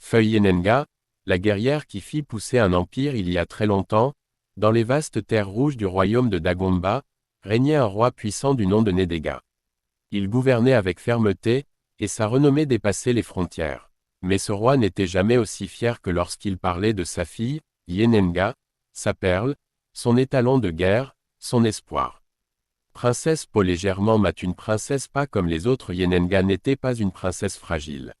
Feuille Yenenga, la guerrière qui fit pousser un empire il y a très longtemps, dans les vastes terres rouges du royaume de Dagomba, régnait un roi puissant du nom de Nedega. Il gouvernait avec fermeté, et sa renommée dépassait les frontières. Mais ce roi n'était jamais aussi fier que lorsqu'il parlait de sa fille, Yenenga, sa perle, son étalon de guerre, son espoir. Princesse Po légèrement mat une princesse pas comme les autres. Yenenga n'était pas une princesse fragile.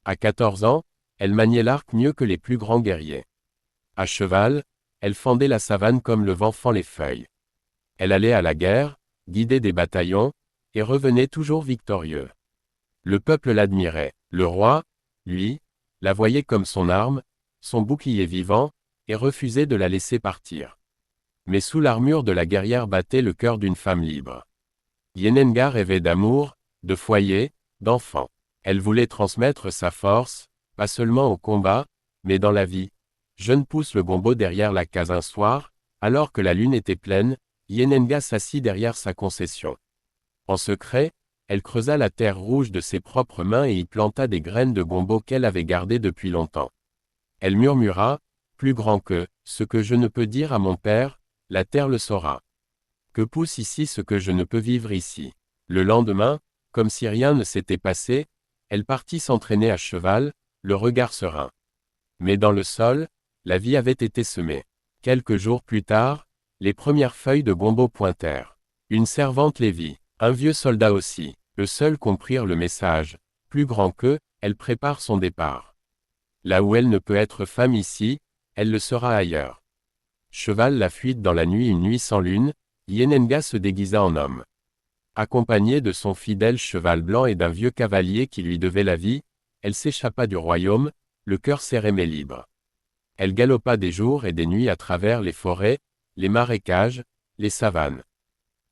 À 14 ans, elle maniait l'arc mieux que les plus grands guerriers. À cheval, elle fendait la savane comme le vent fend les feuilles. Elle allait à la guerre, guidait des bataillons, et revenait toujours victorieux. Le peuple l'admirait. Le roi, lui, la voyait comme son arme, son bouclier vivant, et refusait de la laisser partir. Mais sous l'armure de la guerrière battait le cœur d'une femme libre. Yenenga rêvait d'amour, de foyer, d'enfants. Elle voulait transmettre sa force, pas seulement au combat, mais dans la vie. Jeune pousse le gombo derrière la case un soir, alors que la lune était pleine, Yenenga s'assit derrière sa concession. En secret, elle creusa la terre rouge de ses propres mains et y planta des graines de gombo qu'elle avait gardées depuis longtemps. Elle murmura, plus grand que ce que je ne peux dire à mon père, la terre le saura. Que pousse ici ce que je ne peux vivre ici. Le lendemain, comme si rien ne s'était passé, elle partit s'entraîner à cheval, le regard serein. Mais dans le sol, la vie avait été semée. Quelques jours plus tard, les premières feuilles de gombo pointèrent. Une servante les vit, un vieux soldat aussi. Eux seuls comprirent le message. Plus grand qu'eux, elle prépare son départ. Là où elle ne peut être femme ici, elle le sera ailleurs. Cheval la fuite dans la nuit. Une nuit sans lune, Yenenga se déguisa en homme. Accompagnée de son fidèle cheval blanc et d'un vieux cavalier qui lui devait la vie, elle s'échappa du royaume, le cœur serré mais libre. Elle galopa des jours et des nuits à travers les forêts, les marécages, les savanes.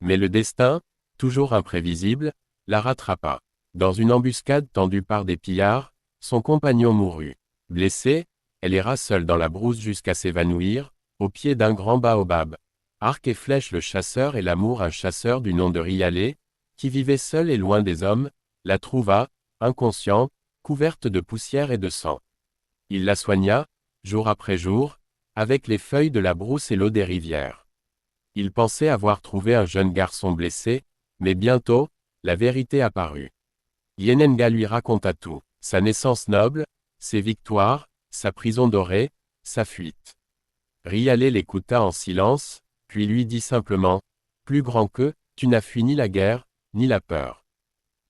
Mais le destin, toujours imprévisible, la rattrapa. Dans une embuscade tendue par des pillards, son compagnon mourut. Blessée, elle erra seule dans la brousse jusqu'à s'évanouir, au pied d'un grand baobab. Arc et flèche le chasseur et l'amour un chasseur du nom de Rialé, qui vivait seul et loin des hommes, la trouva, inconsciente, couverte de poussière et de sang. Il la soigna, jour après jour, avec les feuilles de la brousse et l'eau des rivières. Il pensait avoir trouvé un jeune garçon blessé, mais bientôt, la vérité apparut. Yenenga lui raconta tout, sa naissance noble, ses victoires, sa prison dorée, sa fuite. Rialé l'écouta en silence, puis lui dit simplement, « Plus grand qu'eux, tu n'as fui ni la guerre, ni la peur.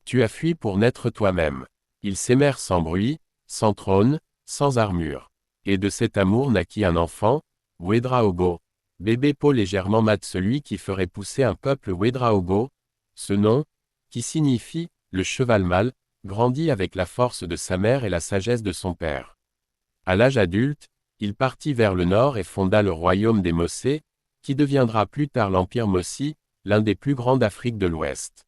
Tu as fui pour naître toi-même. » Ils s'aimèrent sans bruit, sans trône, sans armure. Et de cet amour naquit un enfant, Wedraogo. Bébé Po légèrement mat celui qui ferait pousser un peuple. Wedraogo, ce nom, qui signifie « le cheval mâle », grandit avec la force de sa mère et la sagesse de son père. À l'âge adulte, il partit vers le nord et fonda le royaume des Mossé, qui deviendra plus tard l'Empire Mossi, l'un des plus grands d'Afrique de l'Ouest.